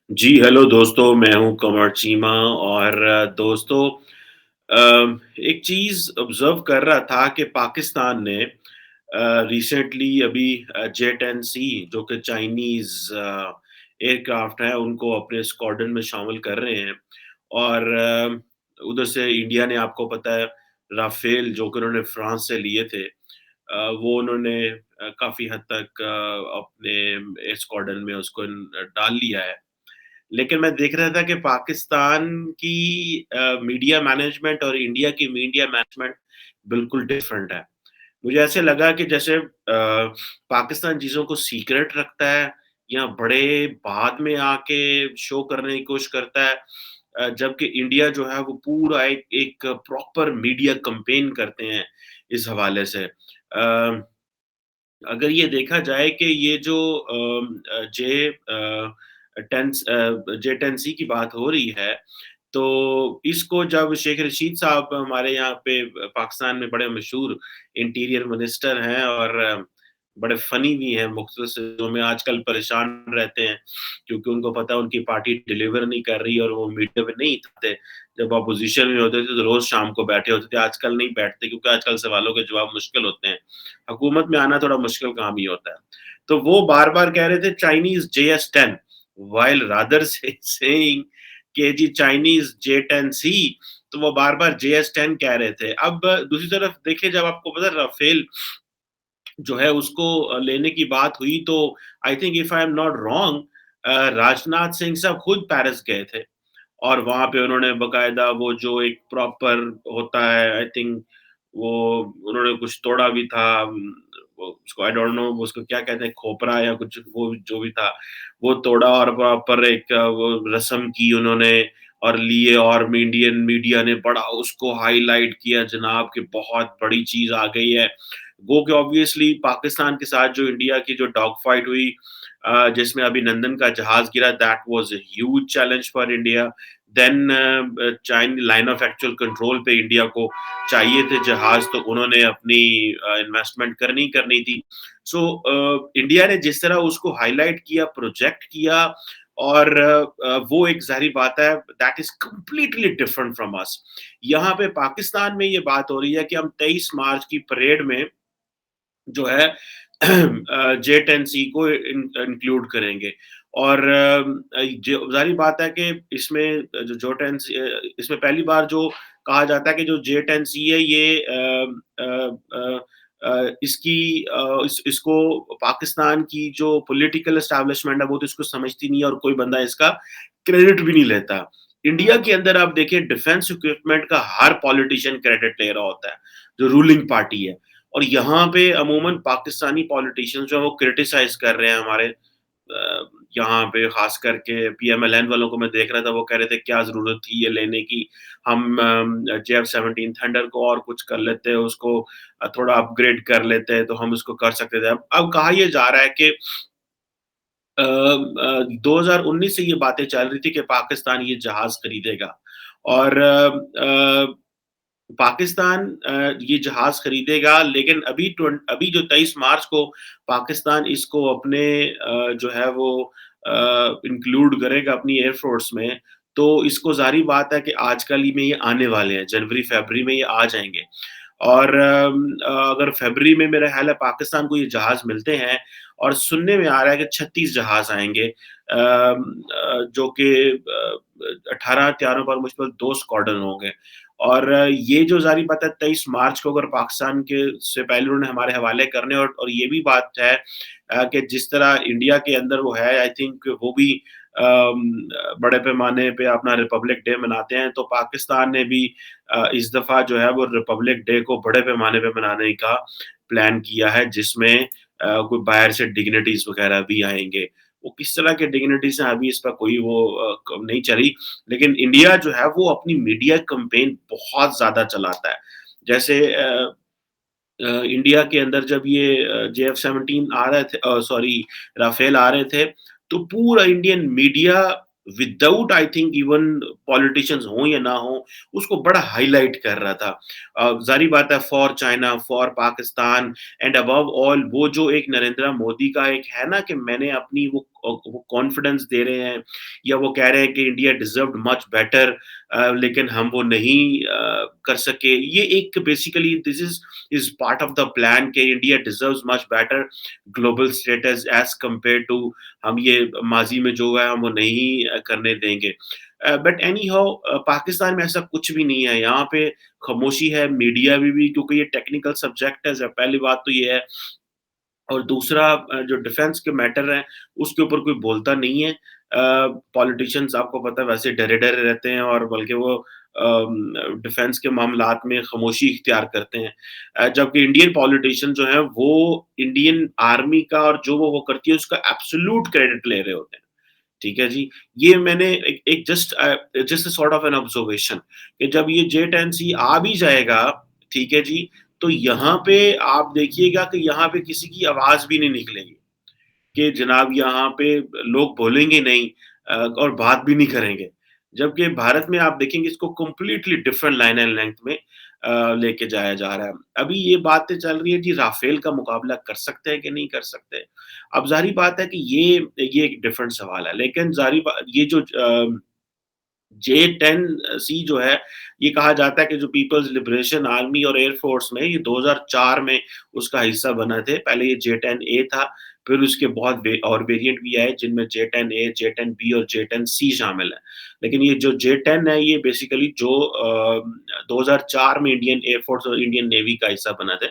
जी, hello दोस्तों, मैं हूँ कमर चीमा और दोस्तों एक चीज़ ऑब्ज़र्व कर रहा था कि पाकिस्तान ने रिसेंटली अभी जेट-10C जो कि चाइनीज़ एयरक्राफ्ट है, उनको अपने स्क्वाड्रन में शामिल कर रहे हैं और उधर से इंडिया ने आपको पता है राफ़ेल जो कि उन्होंने फ्रांस से लिए थे वो उन्होंने काफ़ी हद तक अपने स्क्वाड्रन में उसको डाल लिया है। लेकिन मैं देख रहा था कि पाकिस्तान की मीडिया मैनेजमेंट और इंडिया की मीडिया मैनेजमेंट बिल्कुल डिफरेंट है। मुझे ऐसे लगा कि जैसे पाकिस्तान चीज़ों को सीक्रेट रखता है या बड़े बाद में आके शो करने की कोशिश करता है जबकि इंडिया जो है वो पूरा एक एक प्रॉपर मीडिया कैम्पेन करते हैं इस हवाले से। अगर ये देखा जाए कि ये जो जे-10C की बात हो रही है, तो इसको जब शेख रशीद साहब हमारे यहाँ पे पाकिस्तान में बड़े मशहूर इंटीरियर मिनिस्टर हैं और बड़े फ़नी भी हैं, मुख्तलिफ चीज़ों में आजकल परेशान रहते हैं, क्योंकि उनको पता है उनकी पार्टी डिलीवर नहीं कर रही और वो मीडिया में नहीं थे। जब अपोज़िशन में होते थे, तो रोज़ शाम को बैठे होते थे, आजकल नहीं बैठते क्योंकि आजकल सवालों के जवाब मुश्किल होते हैं। हुकूमत में आना थोड़ा मुश्किल काम ही होता है। तो वो बार-बार कह रहे थे चाइनीज़ JS-10 व्हाइल रादर से सेइंग कि जी चाइनीज़ J-10C तो वो बार-बार JS-10 कह रहे थे। अब दूसरी तरफ देखिए जब आपको पता है राफ़ेल जो है उसको लेने की बात हुई तो I think if I am not wrong Rajnath Singh साहब खुद पेरिस गए थे और वहाँ पे उन्होंने बाकायदा वो जो एक प्रॉपर होता है आई थिंक वो उन्होंने कुछ तोड़ा भी था वो उसको आई डोंट नो उसको क्या कहते हैं खोपरा या कुछ वो जो भी था, वो तोड़ा और प्रॉपर एक वो रस्म की उन्होंने और लिए और इंडियन मीडिया ने बड़ा उसको हाइलाइट किया जनाब कि बहुत बड़ी चीज़ आ गई है। गो के ऑब्वियसली पाकिस्तान के साथ जो इंडिया की जो डॉग फाइट हुई जिसमें अभिनंदन का जहाज गिरा that was a huge challenge for India. Then China line of actual control पे इंडिया को चाहिए थे जहाज तो उन्होंने अपनी इन्वेस्टमेंट करनी करनी थी। सो इंडिया ने जिस तरह उसको हाइलाइट किया, प्रोजेक्ट किया और वो एक ज़ाहिर बात है that is completely different from us. यहाँ पे पाकिस्तान में ये बात हो रही है कि हम 23 मार्च की परेड में जो है J-10C को इंक्लूड करेंगे और जो ज़ाहिर बात है कि इसमें जो जो 10 इसमें पहली बार जो कहा जाता है कि जो J-10C है ये इसकी इसको पाकिस्तान की जो पॉलिटिकल एस्टेब्लिशमेंट है वो तो इसको समझती नहीं है और कोई बंदा इसका क्रेडिट भी नहीं लेता। इंडिया के अंदर आप देखिए डिफेंस इक्विपमेंट का हर पॉलिटिशियन क्रेडिट ले रहा होता है, जो रूलिंग पार्टी है। और यहाँ पे अमूमन पाकिस्तानी पॉलिटिशियंस जो है वो क्रिटिसाइज़ कर रहे हैं हमारे यहाँ पे ख़ास करके पीएमएलएन वालों को मैं देख रहा था, वो कह रहे थे क्या ज़रूरत थी ये लेने की? हम जेफ-17 थंडर को और कुछ कर लेते, उसको थोड़ा अपग्रेड कर लेते तो हम उसको कर सकते थे। अब कहा ये जा रहा है कि 2019 से ये बातें चल रही थी कि पाकिस्तान ये जहाज़ खरीदेगा और पाकिस्तान ये जहाज़ खरीदेगा लेकिन अभी जो 23 मार्च को पाकिस्तान इसको अपने जो है वो इंक्लूड करेगा अपनी एयर फ़ोर्स में, तो इसको ज़ाहिर बात है कि आजकल ही में ये आने वाले हैं, जनवरी-फ़रवरी में ये आ जाएँगे। और अगर फ़रवरी में मेरा ख़्याल है पाकिस्तान को ये जहाज़ मिलते हैं और सुनने में आ रहा है कि 36 जहाज़ आएँगे जो कि 18 हथियारों पर मुश्तमिल 2 स्क्वाड्रन होंगे। और ये जो ज़ाहिर बात है 23 मार्च को अगर पाकिस्तान के से पहले उन्होंने हमारे हवाले करने और ये भी बात है कि जिस तरह इंडिया के अंदर वो है आई थिंक वो भी बड़े पैमाने पे अपना रिपब्लिक डे मनाते हैं, तो पाकिस्तान ने भी इस दफ़ा जो है वो रिपब्लिक डे को बड़े पैमाने पे मनाने का प्लान किया है जिसमें कोई बाहर से डिग्निटीज़ वग़ैरह भी आएँगे। वो किस तरह के डिग्निटीज़ हैं अभी इस पर कोई वो क नहीं चली लेकिन इंडिया जो है वो अपनी मीडिया कैम्पेन बहुत ज़्यादा चलाता है। जैसे इंडिया के अंदर जब ये JF-17 आ रहे थे सॉरी राफ़ेल आ रहे थे, तो पूरा Indian media without I think even politicians हों या ना हों, उसको बड़ा हाइलाइट कर रहा था। ज़ाहिर बात है for China, for Pakistan and above all वो जो एक नरेंद्र मोदी का एक है ना कि मैंने अपनी वो वो कॉन्फिडेंस दे रहे हैं या वो कह रहे हैं कि इंडिया डिज़र्व्ड मच बेटर लेकिन हम वो नहीं कर सके। ये एक basically this is part of the plan कि India deserves much better global status as compare to हम ये माज़ी में जो है हम वो नहीं करने देंगे। बट एनी हाउ पाकिस्तान में ऐसा कुछ भी नहीं है, यहाँ पे खामोशी है मीडिया में भी क्योंकि ये टेक्निकल सब्जेक्ट है, पहली बात तो ये है और दूसरा जो डिफेंस के मैटर हैं, उसके ऊपर कोई बोलता नहीं है। पॉलिटिशियंस आपको पता है वैसे डरे-डरे रहते हैं और बल्कि वो डिफेंस के मामलात में खामोशी इख्तियार करते हैं। जबकि इंडियन पॉलिटिशियन जो हैं, वो इंडियन आर्मी का और जो वो करती है, उसका एब्सोल्यूट क्रेडिट ले रहे होते हैं। ठीक है जी। ये मैंने एक एक just sort of an observation कि जब ये J-10C आ भी जाएगा, ठीक है जी, तो यहाँ पे आप देखिएगा कि यहाँ पे किसी की आवाज़ भी नहीं निकलेगी कि जनाब यहाँ पे लोग बोलेंगे नहीं और बात भी नहीं करेंगे। जबकि भारत में आप देखेंगे इसको completely different line and length में लेके जाया जा रहा है। अभी ये बातें चल रही है जी राफेल का मुकाबला कर सकते हैं कि नहीं कर सकते। अब ज़ाहिर बात है कि ये एक डिफरेंट सवाल है। लेकिन ज़ाहिर बा ये जो J-10C जो है, ये कहा जाता है कि जो पीपल्स लिबरेशन आर्मी और एयर फोर्स में ये 2004 में उसका हिस्सा बने थे। पहले ये J-10A था, फिर उसके बहुत और वेरिएंट भी आए जिनमें J-10A, J-10B और J-10C शामिल है। लेकिन ये जो J-10 है ये बेसिकली जो 2004 में इंडियन एयर फोर्स और इंडियन नेवी का हिस्सा बना थे।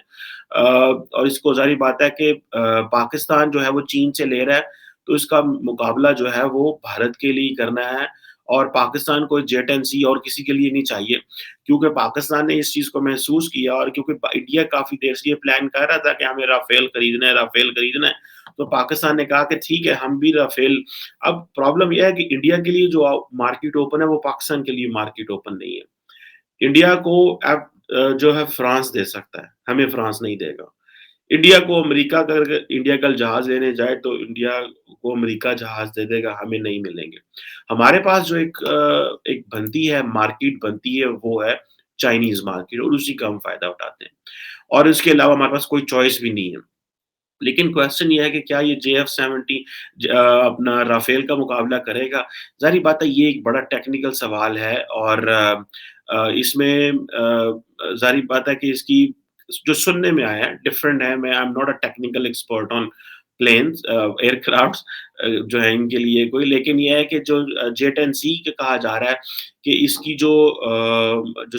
और इसको ज़ाहिर बात है कि पाकिस्तान जो है वो चीन से ले रहा है, तो इसका मुकाबला जो है वो भारत के लिए ही करना है और पाकिस्तान को J-10C और किसी के लिए नहीं चाहिए, क्योंकि पाकिस्तान ने इस चीज़ को महसूस किया और क्योंकि इंडिया काफ़ी देर से ये प्लान कर रहा था कि हमें राफेल खरीदना है, राफेल खरीदना है, तो पाकिस्तान ने कहा कि ठीक है, हम भी राफेल अब प्रॉब्लम ये है कि इंडिया के लिए जो मार्केट ओपन है, वो पाकिस्तान के लिए मार्केट ओपन नहीं है। इंडिया को अब जो है फ्रांस दे सकता है, हमें फ्रांस नहीं देगा। इंडिया को अमेरिका का अगर इंडिया कल जहाज़ लेने जाए तो इंडिया को अमेरिका जहाज़ दे देगा, हमें नहीं मिलेंगे। हमारे पास जो एक बनती है, मार्केट बनती है, वो है चाइनीज़ मार्केट और उसी का हम फ़ायदा उठाते हैं। और इसके अलावा हमारे पास कोई चॉइस भी नहीं है। लेकिन क्वेश्चन ये है कि क्या ये JF-70 अपना राफेल का मुकाबला करेगा? ज़ाहिर बात है ये एक बड़ा टेक्निकल सवाल है और इसमें ज़ाहिर बात है कि इसकी जो सुनने में आया है डिफरेंट है। मैं I am not a technical expert on planes aircrafts जो है इनके लिए कोई लेकिन ये है कि जो J-10C के कहा जा रहा है कि इसकी जो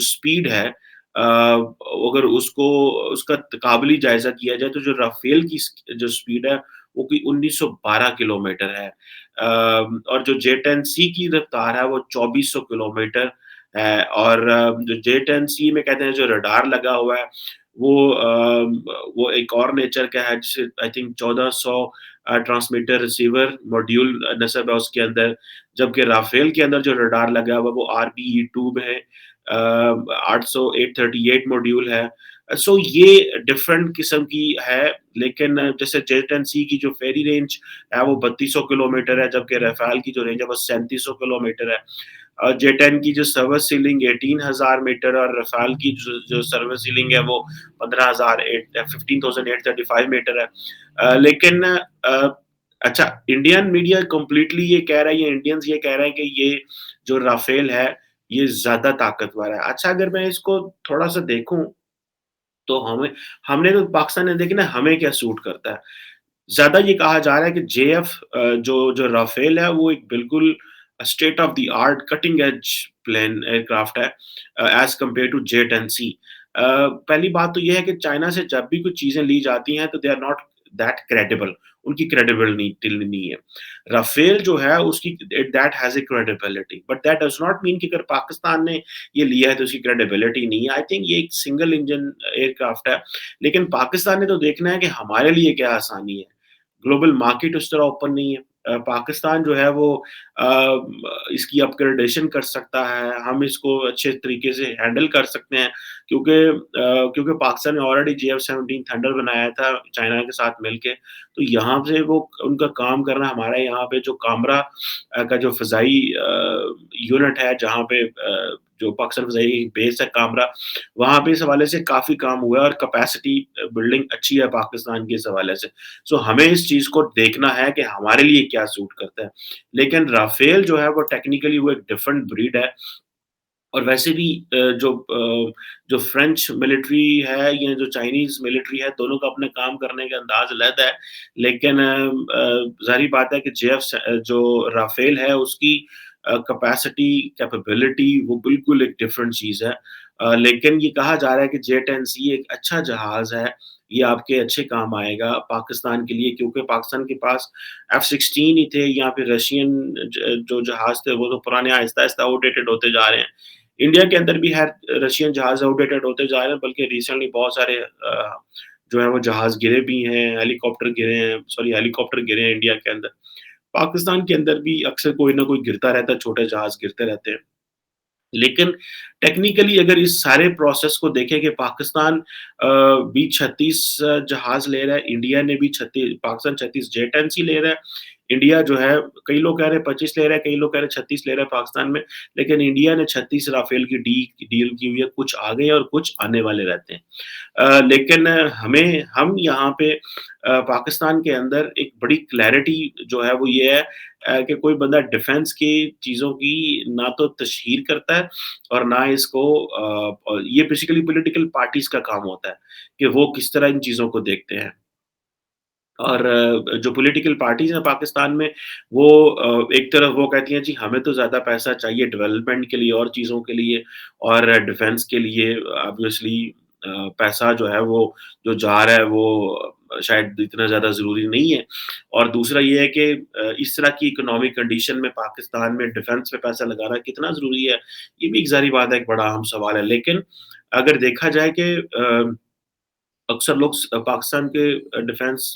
स्पीड है अगर उसको उसका काबिली जायज़ा किया जाए तो जो राफ़ेल की जो स्पीड है वो कोई 1912 किलोमीटर है। और जो J-10C की रफ़्तार है वो 2400 किलोमीटर है और जो J-10C में कहते हैं जो रडार लगा हुआ है वो एक और नेचर का है जिसे I think 1400 transmitter receiver module नस्ब है उसके अंदर, जबकि राफ़ेल के अंदर जो रडार लगा हुआ है वो RBE-2 में है। 800 838 मॉड्यूल है। सो ये डिफरेंट किस्म की है, लेकिन जैसे J-10C की जो फेरी रेंज है वो 3200 किलोमीटर है, जबकि राफ़ेल की जो रेंज है वो 3700 किलोमीटर है। J-10 की जो सर्विस सीलिंग 18,000 मीटर और राफ़ेल की जो सर्विस सीलिंग है वो 15,835 मीटर है। लेकिन अच्छा इंडियन मीडिया कंप्लीटली ये कह रहा है, ये इंडियंस ये कह रहे हैं कि ये जो राफ़ेल है ये ज़्यादा ताकतवर है। अच्छा अगर मैं इसको थोड़ा-सा देखूँ, तो हमने तो पाकिस्तान ने देखी ना हमें क्या सूट करता है। ज़्यादा ये कहा जा रहा है कि जो जो राफ़ेल है वो एक बिल्कुल state of the art cutting edge plane aircraft है एज़ कंपेयर टू J-10C। पहली बात तो ये है कि चाइना से जब भी कुछ चीज़ें ली जाती हैं तो they are not that credible उनकी क्रेडिबिलिटी नहीं है। राफ़ेल जो है उसकी that has a credibility but that does not mean कि अगर पाकिस्तान ने ये लिया है तो उसकी क्रेडिबिलिटी नहीं है। आई थिंक ये एक सिंगल इंजन एयरक्राफ्ट है, लेकिन पाकिस्तान ने तो देखना है कि हमारे लिए क्या आसानी है। ग्लोबल मार्केट उस तरह ओपन नहीं है। पाकिस्तान जो है वो इसकी अपग्रेडेशन कर सकता है, हम इसको अच्छे तरीके से हैंडल कर सकते हैं क्योंकि पाकिस्तान ने ऑलरेडी JF-17 थंडर बनाया था चाइना के साथ मिलके, तो यहाँ से वो उनका काम करना हमारे यहाँ पे जो कामरा का जो फ़िज़ाई यूनिट है जहाँ पे जो पाकिस्तान फ़िज़ाई बेस है कामरा, वहाँ पे इस हवाले से काफ़ी काम हुआ है और कैपेसिटी बिल्डिंग अच्छी है पाकिस्तान की इस हवाले से। सो हमें इस चीज़ को देखना है कि हमारे लिए क्या सूट करता है। लेकिन राफ़ेल जो है वो टेक्निकली वो एक डिफरेंट ब्रीड है और वैसे भी जो फ्रेंच मिलिट्री है या जो चाइनीज़ मिलिट्री है, दोनों का अपने काम करने का अंदाज़ अलग है। लेकिन ज़ाहिर-सी बात है कि जो राफ़ेल है उसकी कैपेसिटी, कैपेबिलिटी वो बिल्कुल एक डिफरेंट चीज़ है। लेकिन ये कहा जा रहा है कि J-10C एक अच्छा जहाज़ है, ये आपके अच्छे काम आएगा पाकिस्तान के लिए क्योंकि पाकिस्तान के पास F-16 ही थे या फिर रशियन जो जहाज़ थे वो तो पुराने आहिस्ता-आहिस्ता आउटडेटेड होते जा रहे हैं। इंडिया के अंदर भी है रशियन जहाज़ आउटडेटेड होते जा रहे हैं, बल्कि रिसेंटली बहुत सारे जो है वो जहाज़ गिरे भी हैं, हेलीकॉप्टर गिरे हैं इंडिया के अंदर। पाकिस्तान के अंदर भी अक्सर कोई ना कोई गिरता रहता है, छोटे जहाज़ गिरते रहते हैं। लेकिन टेक्निकली अगर इस सारे प्रोसेस को देखें कि पाकिस्तान भी 36 जहाज़ ले रहा है, इंडिया ने भी 36 पाकिस्तान 36 J-10C ले रहा है। इंडिया जो है कई लोग कह रहे हैं 25 ले रहा है, कई लोग कह रहे हैं 36 ले रहा है पाकिस्तान में, लेकिन इंडिया ने 36 राफ़ेल की डील की हुई है, कुछ आ गए हैं और कुछ आने वाले रहते हैं। लेकिन हम यहाँ पे पाकिस्तान के अंदर एक बड़ी क्लैरिटी जो है वो ये है कि कोई बंदा डिफेंस की चीज़ों की ना तो तशहीर करता है और ना इसको ये बेसिकली पॉलिटिकल पार्टीज़ का काम होता है कि वो किस तरह इन चीज़ों को देखते हैं। और जो पॉलिटिकल पार्टीज़ हैं पाकिस्तान में वो एक तरफ वो कहती हैं जी हमें तो ज़्यादा पैसा चाहिए डेवलपमेंट के लिए और चीज़ों के लिए और डिफेंस के लिए ऑब्वियसली पैसा जो है वो जो जा रहा है वो शायद इतना ज़्यादा ज़रूरी नहीं है। और दूसरा ये है कि इस तरह की इकोनॉमिक कंडीशन में पाकिस्तान में डिफेंस पे पैसा लगाना कितना ज़रूरी है, ये भी एक ज़ाहिर बात है, एक बड़ा अहम सवाल है। लेकिन अगर देखा जाए कि अक्सर लोग पाकिस्तान के डिफेंस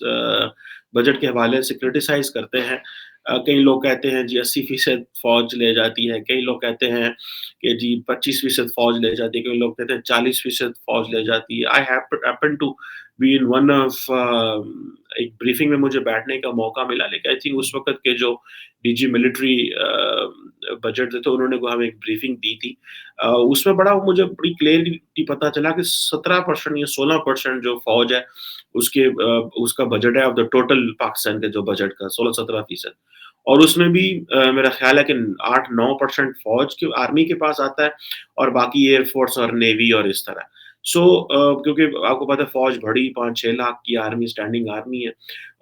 बजट के हवाले से क्रिटिसाइज़ करते हैं। कई लोग कहते हैं जी 80% फ़ौज ले जाती है, कई लोग कहते हैं कि जी 25% फ़ौज ले जाती है, कई लोग कहते हैं 40% फ़ौज ले जाती है। I happen to be in one of एक ब्रीफिंग में मुझे बैठने का मौका मिला, लेकिन आई थिंक उस वक़्त के जो डीजी मिलिट्री बजट थे, तो उन्होंने को हमें एक ब्रीफिंग दी थी। उसमें मुझे बड़ी क्लियरली पता चला कि 17% या 16% जो फ़ौज है, उसका बजट है ऑफ द टोटल पाकिस्तान के जो बजट का 16-17% और उसमें भी मेरा ख़्याल है कि 8-9% फ़ौज के आर्मी के पास आता है और बाकी एयर फ़ोर्स और नेवी और इस तरह। क्योंकि आपको पता है फ़ौज बड़ी 5-6 लाख की आर्मी स्टैंडिंग आर्मी है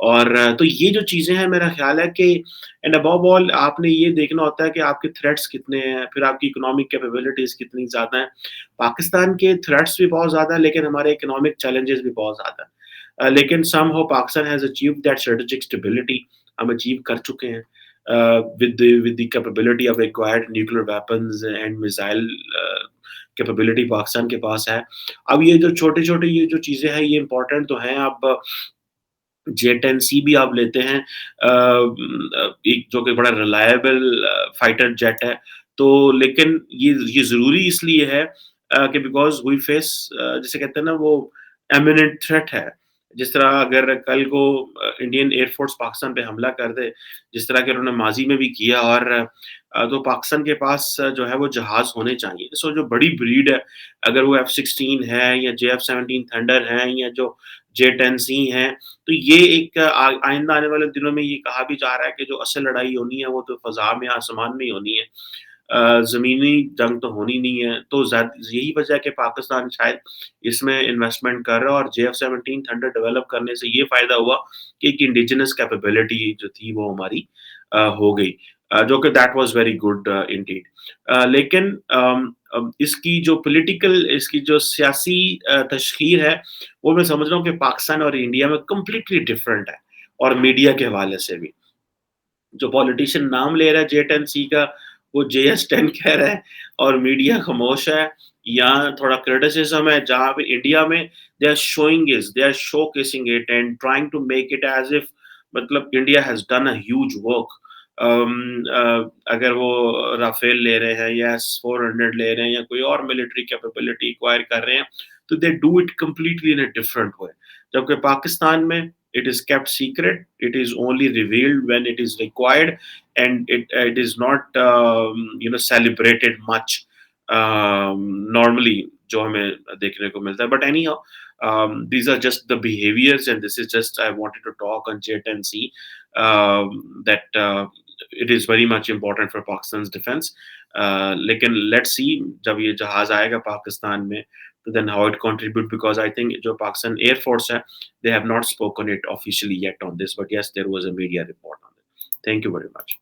और तो ये जो चीज़ें हैं मेरा ख़्याल है कि एंड अबव ऑल आपने ये देखना होता है कि आपके थ्रेट्स कितने हैं, फिर आपकी इकोनॉमिक कैपेबिलिटीज़ कितनी ज़्यादा हैं। पाकिस्तान के थ्रेट्स भी बहुत ज़्यादा हैं, लेकिन हमारे इकोनॉमिक चैलेंजेस भी बहुत ज़्यादा हैं। लेकिन somehow Pakistan has achieved that strategic stability हम अचीव कर चुके हैं with the capability of acquired nuclear weapons and missile capability Pakistan के पास है। अब ये जो छोटे-छोटे ये जो चीज़ें हैं, ये इम्पोर्टेंट तो हैं। अब J-10C भी आप लेते हैं एक जो कि बड़ा रिलायबल फाइटर जेट है। तो लेकिन ये ज़रूरी इसलिए है कि बिकॉज़ वी फेस जिसे कहते हैं ना वो इमिनेंट थ्रेट है। जिस तरह अगर कल को इंडियन एयर फ़ोर्स पाकिस्तान पे हमला कर दे, जिस तरह के उन्होंने माज़ी में भी किया और तो पाकिस्तान के पास जो है वो जहाज़ होने चाहिए। सो जो बड़ी ब्रीड है, अगर वो F-16 है या JF-17 थंडर है या जो J-10C हैं, तो ये एक आइंदा आने वाले दिनों में ये कहा भी जा रहा है कि जो असल लड़ाई होनी है वो तो फ़ज़ा में, आसमान में ही होनी है। ज़मीनी जंग तो होनी नहीं है, तो यही वजह है कि पाकिस्तान शायद इसमें इन्वेस्टमेंट कर रहा है और JF-17 थंडर डेवलप करने से ये फ़ायदा हुआ कि एक इंडिजिनस कैपेबिलिटी जो थी वो हमारी हो गई। जो कि that was very good Indeed. लेकिन इसकी जो सियासी तशख़ीर है, वो मैं समझ रहा हूँ कि पाकिस्तान और इंडिया में कंप्लीटली डिफरेंट है और मीडिया के हवाले से भी। जो पॉलिटिशियन नाम ले रहा है J-10C का, वो JS-10 कह रहा है और मीडिया खामोश है या थोड़ा क्रिटिसिज़्म है, जहाँ पे इंडिया में they are showcasing it and trying to make it as if मतलब India has done a huge work अगर वो राफेल ले रहे हैं या S-400 ले रहे हैं या कोई और मिलिट्री कैपेबिलिटी एक्वायर कर रहे हैं, तो they do it completely in a different way. जबकि पाकिस्तान में it is kept secret, it is only revealed when it is required, and it is not celebrated much normally, जो हमें देखने को मिलता है। But anyhow, these are just the behaviors, and this is just I wanted to talk on it and see that it is very much important for Pakistan's defense. लेकिन let's see जब ये जहाज आएगा पाकिस्तान में, तो then how it contribute, because I think जो Pakistan Air Force है, they have not spoken it officially yet on this, but yes, there was a media report on it. Thank you very much.